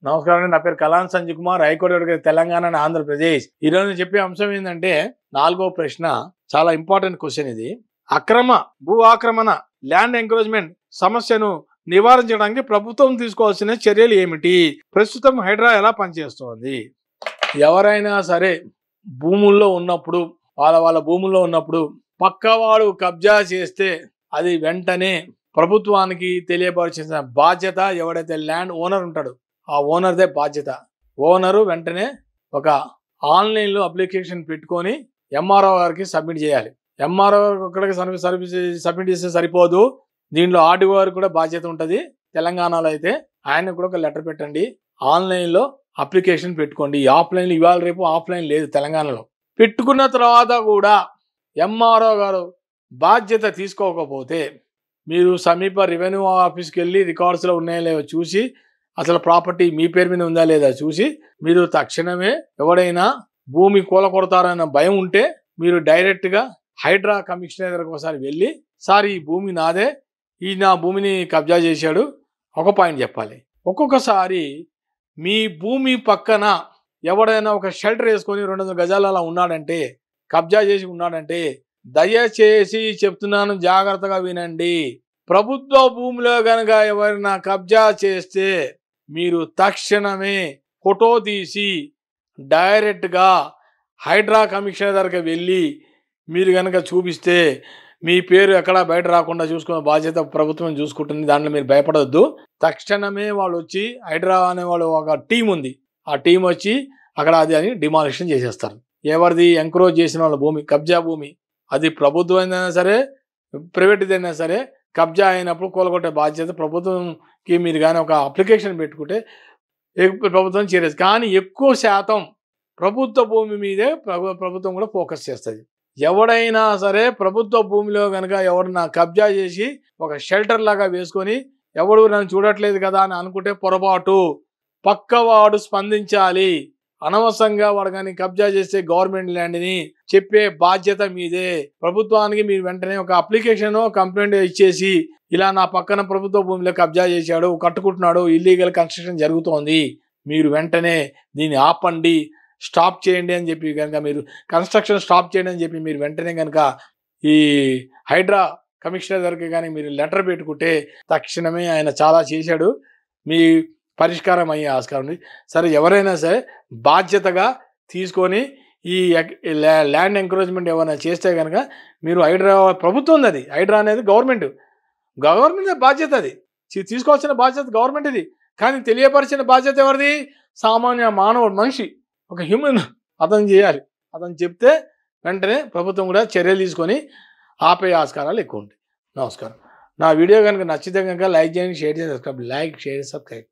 నమస్కారం అండి. నా పేరు Kalan Sanjay Kumar, high court advocate, Telangana and Andhra Pradesh. ఈ రోజు చెప్పే అంశం ఏంటంటే 4వ ప్రశ్న, చాలా ఇంపార్టెంట్ క్వశ్చన్ ఇది. అక్రమ భూ ఆక్రమణ ల్యాండ్ ఎంక్రోచ్మెంట్ సమస్యను నివారించడానికి ప్రభుత్వం తీసుకోవాల్సిన చర్యలు ఏమిటి? ప్రస్తుతం హైడ్రా ఎలా పనిచేస్తోంది? ఎవరైనా సరే భూముల్లో ఉన్నప్పుడు, వాళ్ళ భూముల్లో ఉన్నప్పుడు పక్కవాడు కబ్జా చేస్తే అది వెంటనే ప్రభుత్వానికి తెలియపరిచిన బాధ్యత ఎవడైతే ల్యాండ్ ఓనర్ ఉంటాడో ఆ ఓనర్దే బాధ్యత. ఓనరు వెంటనే ఒక ఆన్లైన్లో అప్లికేషన్ పెట్టుకొని ఎంఆర్ఓ గారికి సబ్మిట్ చేయాలి. ఎంఆర్ఓ ఒక్కడికి సబ్మిట్ చేస్తే సరిపోదు, దీంట్లో ఆర్డీఓ గారికి కూడా బాధ్యత ఉంటుంది. తెలంగాణలో అయితే ఆయన కూడా ఒక లెటర్ పెట్టండి, ఆన్లైన్లో అప్లికేషన్ పెట్టుకోండి. ఆఫ్లైన్లో ఇవాళ రేపు ఆఫ్లైన్ లేదు తెలంగాణలో. పెట్టుకున్న తర్వాత కూడా ఎంఆర్ఓ గారు బాధ్యత తీసుకోకపోతే మీరు సమీప రెవెన్యూ ఆఫీస్కి వెళ్ళి రికార్డ్స్లో ఉన్నాయో లేవో చూసి, అసలు ప్రాపర్టీ మీ పేరు మీద ఉందా లేదా చూసి, మీరు తక్షణమే ఎవడైనా భూమి కూలకొడతారన్న భయం ఉంటే మీరు డైరెక్ట్గా హైడ్రా కమిషనర్ దగ్గరకు ఒకసారి వెళ్ళి, సార్ ఈ భూమి నాదే, ఈ నా భూమిని కబ్జా చేశాడు, ఒక పాయింట్ చెప్పాలి. ఒక్కొక్కసారి మీ భూమి పక్కన ఎవడైనా ఒక షెల్టర్ వేసుకొని 200 గజాలు అలా ఉన్నాడంటే, కబ్జా చేసి ఉన్నాడంటే, దయచేసి చెప్తున్నాను, జాగ్రత్తగా వినండి. ప్రభుత్వ భూమిలో కనుక ఎవరైనా కబ్జా చేస్తే మీరు తక్షణమే ఫోటో తీసి డైరెక్ట్గా హైడ్రా కమిషనర్ దగ్గరికి వెళ్ళి మీరు కనుక చూపిస్తే మీ పేరు ఎక్కడా బయట రాకుండా చూసుకునే బాధ్యత ప్రభుత్వం చూసుకుంటుంది. దాంట్లో మీరు భయపడవద్దు. తక్షణమే వాళ్ళు వచ్చి, హైడ్రా అనే వాళ్ళు ఒక టీం ఉంది, ఆ టీం వచ్చి అక్కడ అది డిమాలిషన్ చేసేస్తారు. ఎవరిది ఎంక్రోచ్ చేసిన వాళ్ళ భూమి, కబ్జా భూమి, అది ప్రభుత్వం అయినా సరే ప్రైవేట్ది అయినా సరే, కబ్జా అయినప్పుడు కూలగొట్టే బాధ్యత ప్రభుత్వంకి. మీరు కానీ ఒక అప్లికేషన్ పెట్టుకుంటే ప్రభుత్వం చేరేది. కానీ ఎక్కువ శాతం ప్రభుత్వ భూమి మీదే ప్రభుత్వం కూడా ఫోకస్ చేస్తుంది. ఎవడైనా సరే ప్రభుత్వ భూమిలో కనుక ఎవడన్నా కబ్జా చేసి ఒక షెల్టర్ లాగా వేసుకొని ఎవడు నన్ను చూడట్లేదు కదా అని అనుకుంటే పొరపాటు. పక్కవాడు స్పందించాలి. అనవసరంగా వాడు కానీ కబ్జా చేస్తే గవర్నమెంట్ ల్యాండ్ని చెప్పే బాధ్యత మీదే. ప్రభుత్వానికి మీరు వెంటనే ఒక అప్లికేషన్, కంప్లైంట్ ఇచ్చేసి, ఇలా నా పక్కన ప్రభుత్వ భూమిలో కబ్జా చేశాడు, కట్టుకుంటున్నాడు, ఇల్లీగల్ కన్స్ట్రక్షన్ జరుగుతోంది, మీరు వెంటనే దీన్ని ఆపండి, స్టాప్ చేయండి అని చెప్పి కనుక, మీరు కన్స్ట్రక్షన్ స్టాప్ చేయండి అని చెప్పి మీరు వెంటనే కనుక ఈ హైడ్రా కమిషనర్ దగ్గరికి కానీ మీరు లెటర్ పెట్టుకుంటే తక్షణమే ఆయన చాలా చేశాడు, మీ పరిష్కారం అయ్యే ఆస్కారం ఉంది. సరే, ఎవరైనా సరే బాధ్యతగా తీసుకొని ఈ ల్యాండ్ ఎంకరేజ్మెంట్ ఏమైనా చేస్తే కనుక మీరు హైడ్రా, ప్రభుత్వం అది, హైడ్రా అనేది గవర్నమెంట్ బాధ్యత, అది తీసుకోవాల్సిన బాధ్యత గవర్నమెంట్ ఇది. కానీ తెలియపరిచిన బాధ్యత ఎవరిది? సామాన్య మానవుడు, మనిషి, ఒక హ్యూమన్, అతను చేయాలి. అతను చెప్తే వెంటనే ప్రభుత్వం కూడా చర్యలు తీసుకొని ఆపే ఆస్కారాలు ఎక్కువ ఉంటాయి. నమస్కారం. నా వీడియో కనుక నచ్చితే కనుక లైక్ చేయండి, షేర్ చేయండి, సబ్స్క్రైబ్.